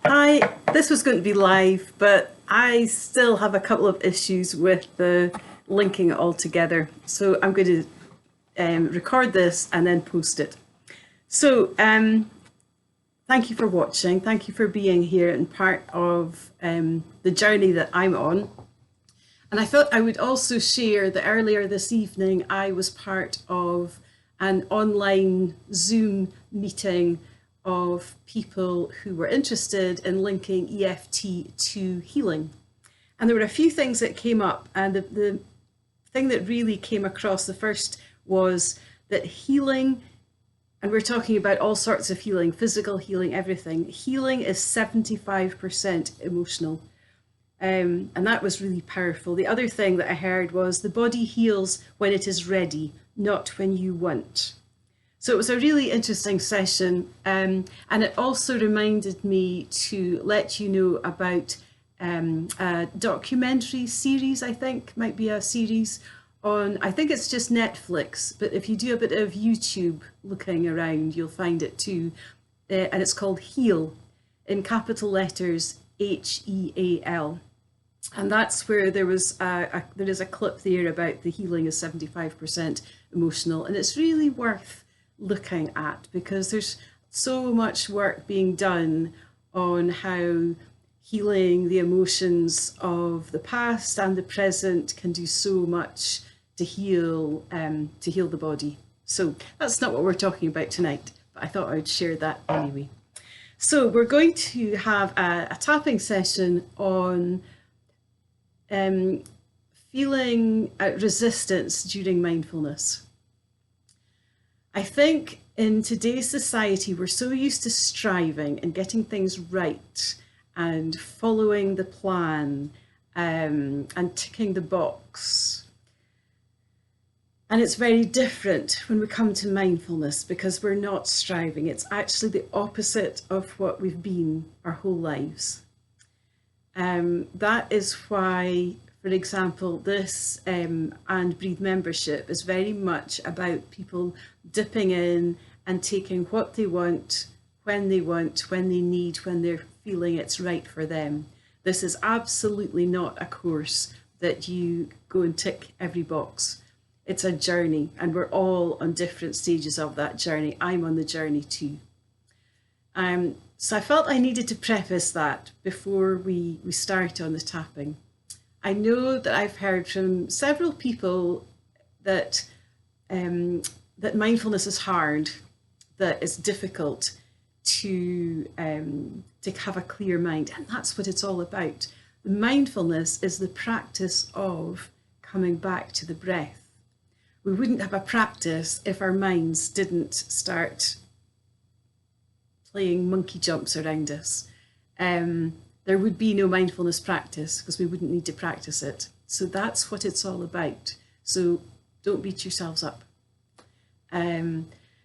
Hi, this was going to be live, but I still have a couple of issues with the linking it all together. So I'm going to record this and then post it. So thank you for watching. Thank you for being here and part of the journey that I'm on. And I thought I would also share that earlier this evening, I was part of an online Zoom meeting of people who were interested in linking EFT to healing. And there were a few things that came up, and the thing that really came across the first was that healing, and we're talking about all sorts of healing, physical healing, everything, healing is 75% emotional. And that was really powerful. The other thing that I heard was the body heals when it is ready, not when you want. So it was a really interesting session, and it also reminded me to let you know about a documentary series, I think, might be a series on, I think it's just Netflix, but if you do a bit of YouTube looking around, you'll find it too. And it's called Heal, in capital letters, HEAL. And that's where there is a clip there about the healing is 75% emotional, and it's really worth looking at because there's so much work being done on how healing the emotions of the past and the present can do so much to heal the body. So that's not what we're talking about tonight, but I thought I would share that anyway. So we're going to have a tapping session on feeling resistance during mindfulness. I think in today's society, we're so used to striving and getting things right and following the plan and ticking the box. And it's very different when we come to mindfulness because we're not striving. It's actually the opposite of what we've been our whole lives. That is why, for example, this and Breathe membership is very much about people dipping in and taking what they want, when they need, when they're feeling it's right for them. This is absolutely not a course that you go and tick every box. It's a journey, and we're all on different stages of that journey. I'm on the journey too. So I felt I needed to preface that before we start on the tapping. I know that I've heard from several people that that mindfulness is hard, that it's difficult to have a clear mind, and that's what it's all about. The mindfulness is the practice of coming back to the breath. We wouldn't have a practice if our minds didn't start playing monkey jumps around us. There would be no mindfulness practice because we wouldn't need to practice it. So that's what it's all about. So don't beat yourselves up.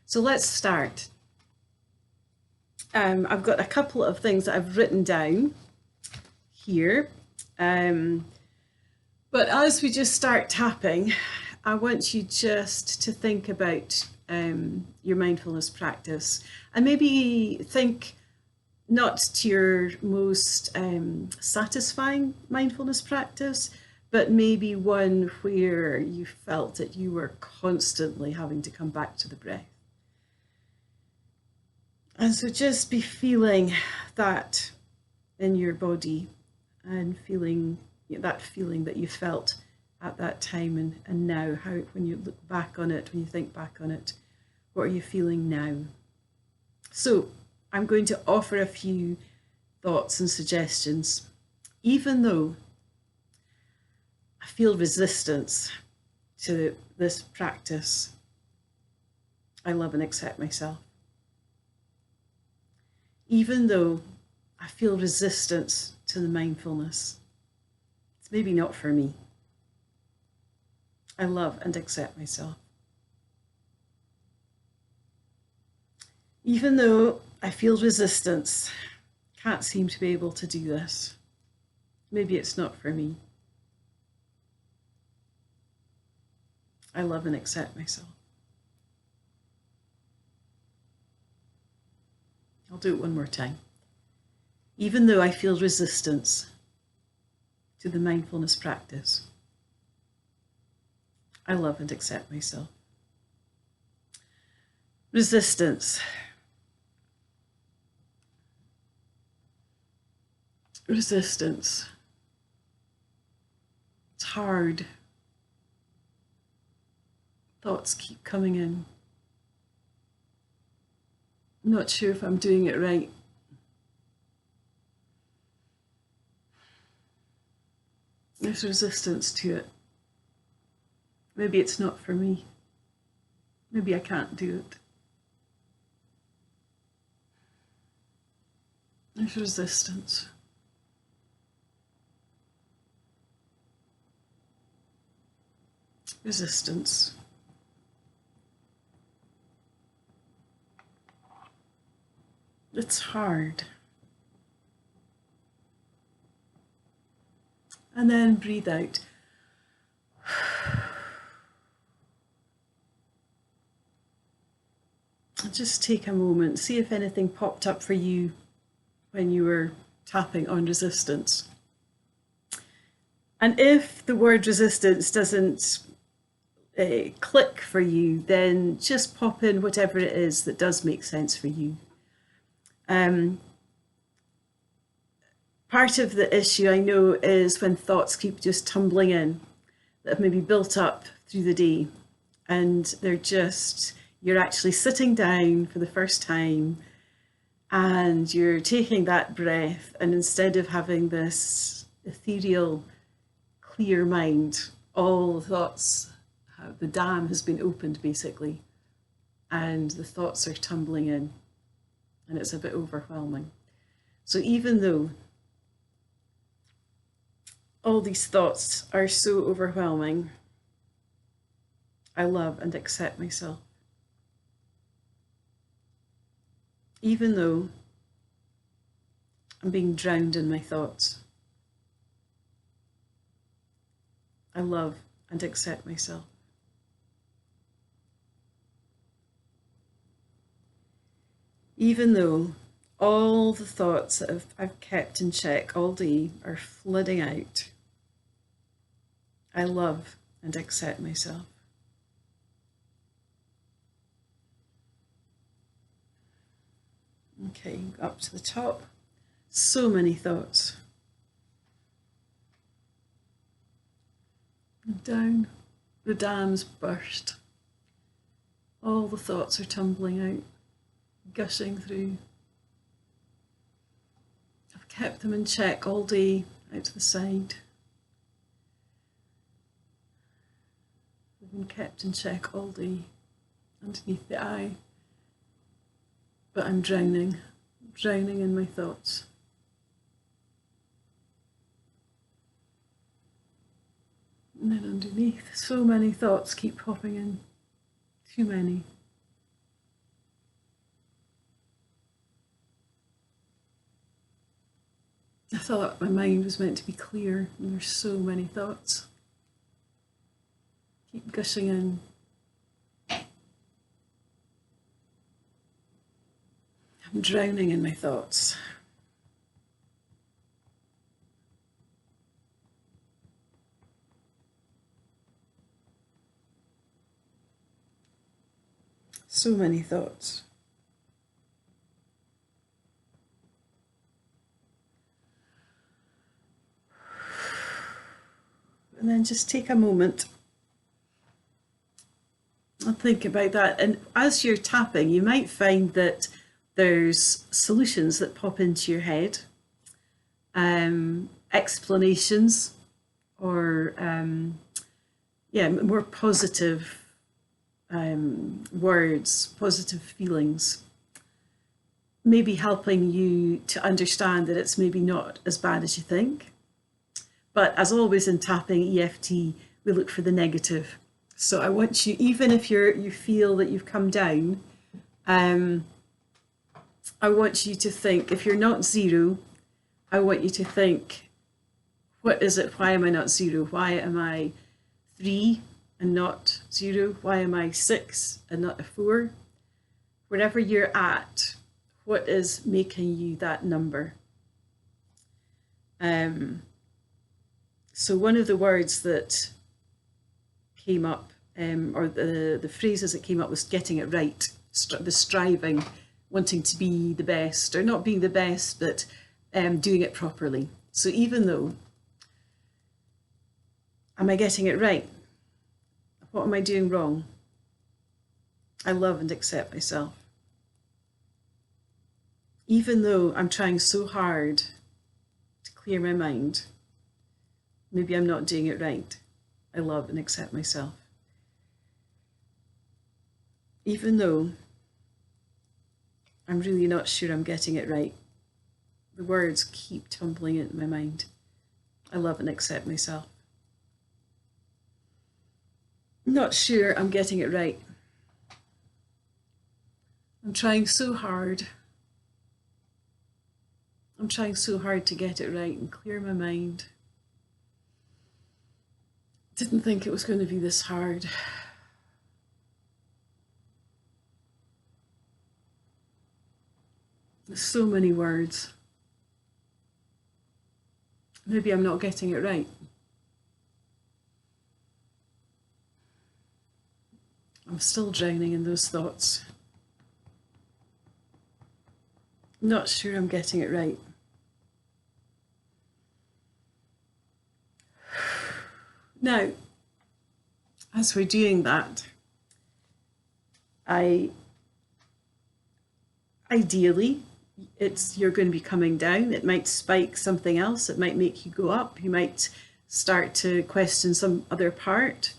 So let's start. I've got a couple of things that I've written down here. But as we just start tapping, I want you just to think about your mindfulness practice and maybe think not to your most satisfying mindfulness practice, but maybe one where you felt that you were constantly having to come back to the breath. And so just be feeling that in your body and feeling that feeling that you felt at that time and now, how when you look back on it, when you think back on it, what are you feeling now? So I'm going to offer a few thoughts and suggestions. Even though I feel resistance to this practice, I love and accept myself. Even though I feel resistance to the mindfulness, it's maybe not for me. I love and accept myself. Even though I feel resistance, can't seem to be able to do this. Maybe it's not for me. I love and accept myself. I'll do it one more time. even though I feel resistance to the mindfulness practice, I love and accept myself. Resistance. Resistance. It's hard. Thoughts keep coming in. I'm not sure if I'm doing it right. There's resistance to it. Maybe it's not for me. Maybe I can't do it. There's resistance. Resistance. It's hard. And then breathe out. Just take a moment, see if anything popped up for you when you were tapping on resistance. And if the word resistance doesn't click for you, then just pop in whatever it is that does make sense for you. Part of the issue I know is when thoughts keep just tumbling in that have maybe built up through the day, and they're just, you're actually sitting down for the first time and you're taking that breath, and instead of having this ethereal, clear mind, all the thoughts, the dam has been opened basically, and the thoughts are tumbling in, and it's a bit overwhelming. So even though all these thoughts are so overwhelming, I love and accept myself. Even though I'm being drowned in my thoughts, I love and accept myself. Even though all the thoughts that I've kept in check all day are flooding out, I love and accept myself. Okay, up to the top. So many thoughts. And down, the dam's burst. All the thoughts are tumbling out, gushing through. I've kept them in check all day, out to the side. They've been kept in check all day, underneath the eye. But I'm drowning in my thoughts. And then underneath, so many thoughts keep popping in. Too many. I thought my mind was meant to be clear, and there's so many thoughts. Keep gushing in. I'm drowning in my thoughts. So many thoughts. And then just take a moment and think about that. And as you're tapping, you might find that there's solutions that pop into your head, explanations, or more positive words, positive feelings, maybe helping you to understand that it's maybe not as bad as you think. But as always in tapping EFT, we look for the negative. So I want you, even if you feel that you've come down, I want you to think, if you're not zero, I want you to think, what is it? Why am I not zero? Why am I 3 and not 0? Why am I 6 and not a 4? Wherever you're at, what is making you that number? So one of the words that came up, or the phrases that came up, was getting it right, the striving, wanting to be the best, or not being the best, but doing it properly. So even though, am I getting it right? What am I doing wrong? I love and accept myself. Even though I'm trying so hard to clear my mind, maybe I'm not doing it right. I love and accept myself. Even though I'm really not sure I'm getting it right, the words keep tumbling into my mind. I love and accept myself. I'm not sure I'm getting it right. I'm trying so hard. I'm trying so hard to get it right and clear my mind. Didn't think it was going to be this hard. There's so many words. Maybe I'm not getting it right. I'm still drowning in those thoughts. I'm not sure I'm getting it right. Now, as we're doing that, ideally, you're going to be coming down. It might spike something else. It might make you go up. You might start to question some other part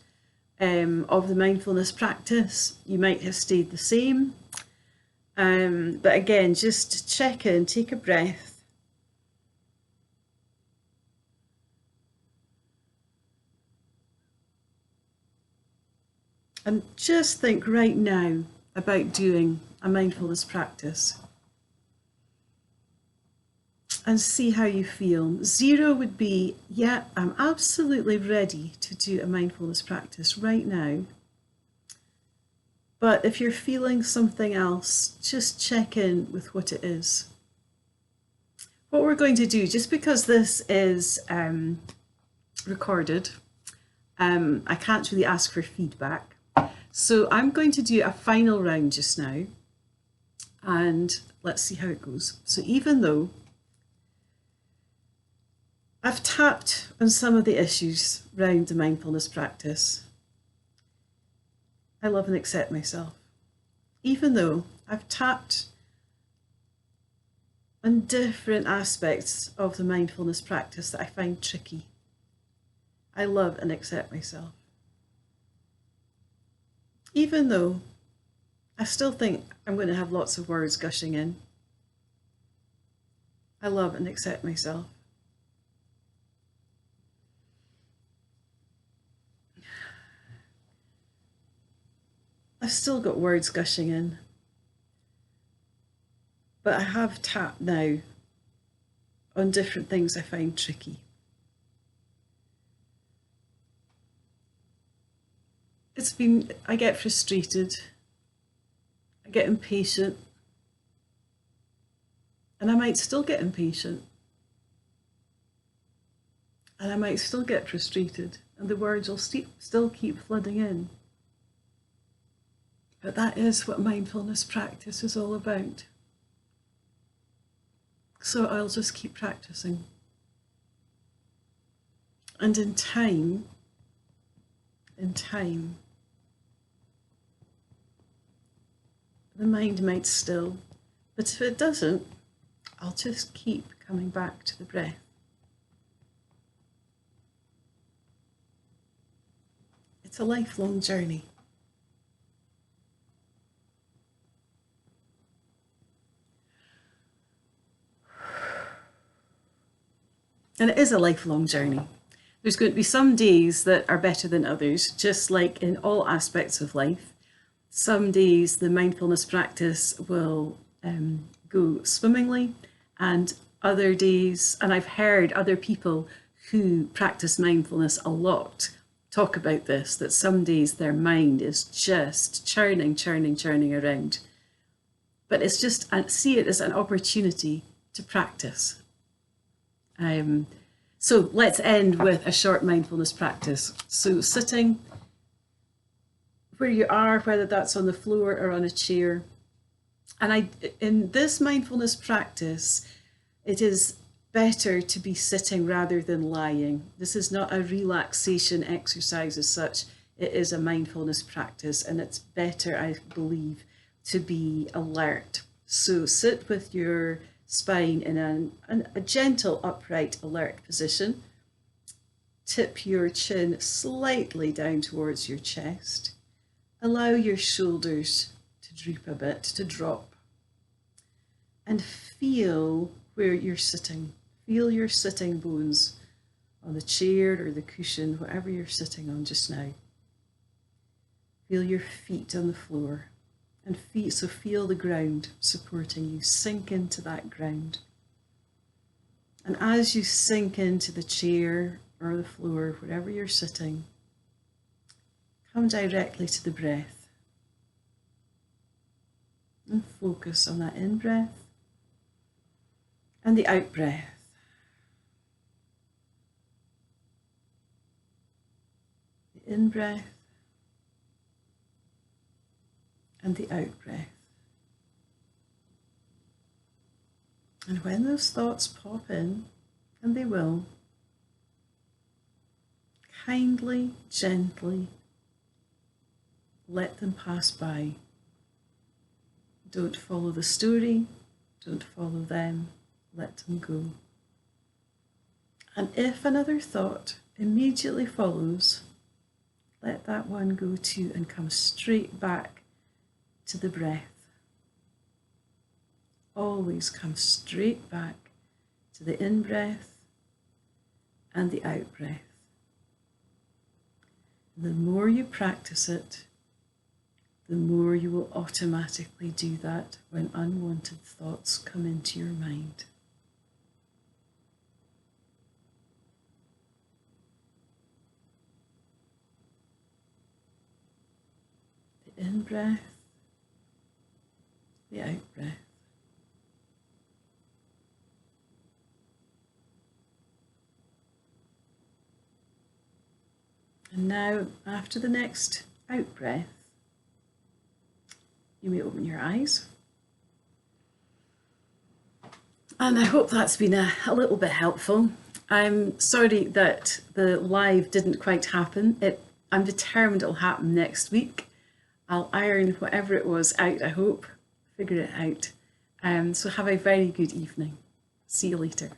of the mindfulness practice. You might have stayed the same. But again, just check in, take a breath. And just think right now about doing a mindfulness practice. And see how you feel. 0 would be, yeah, I'm absolutely ready to do a mindfulness practice right now. But if you're feeling something else, just check in with what it is. What we're going to do, just because this is recorded, I can't really ask for feedback. So I'm going to do a final round just now, and let's see how it goes. So even though I've tapped on some of the issues around the mindfulness practice, I love and accept myself. Even though I've tapped on different aspects of the mindfulness practice that I find tricky, I love and accept myself. Even though I still think I'm going to have lots of words gushing in, I love and accept myself. I've still got words gushing in, but I have tapped now on different things I find tricky. I get frustrated, I get impatient, and I might still get impatient, and I might still get frustrated, and the words will still keep flooding in. But that is what mindfulness practice is all about. So I'll just keep practicing. And in time, the mind might still, but if it doesn't, I'll just keep coming back to the breath. It's a lifelong journey. And it is a lifelong journey. There's going to be some days that are better than others, just like in all aspects of life. Some days the mindfulness practice will go swimmingly, and other days, and I've heard other people who practice mindfulness a lot talk about this, that some days their mind is just churning around. But it's just, see it as an opportunity to practice. So let's end with a short mindfulness practice. So sitting where you are, whether that's on the floor or on a chair. And in this mindfulness practice, it is better to be sitting rather than lying. This is not a relaxation exercise as such. It is a mindfulness practice, and it's better, I believe, to be alert. So sit with your spine in a gentle, upright, alert position. Tip your chin slightly down towards your chest. Allow your shoulders to droop a bit, to drop. And feel where you're sitting. Feel your sitting bones on the chair or the cushion, whatever you're sitting on just now. Feel your feet on the floor. And so feel the ground supporting you. Sink into that ground. And as you sink into the chair or the floor, wherever you're sitting, come directly to the breath. And focus on that in-breath and the out-breath. The in-breath and the out-breath. And when those thoughts pop in, and they will, kindly, gently, let them pass by. Don't follow the story, don't follow them, let them go. And if another thought immediately follows, let that one go too and come straight back to the breath. Always come straight back to the in-breath and the out-breath. The more you practice it, the more you will automatically do that when unwanted thoughts come into your mind. The in-breath, the out-breath. And now, after the next out-breath, you may open your eyes. And I hope that's been a little bit helpful. I'm sorry that the live didn't quite happen. I'm determined it'll happen next week. I'll iron whatever it was out, I hope, figure it out. So have a very good evening. See you later.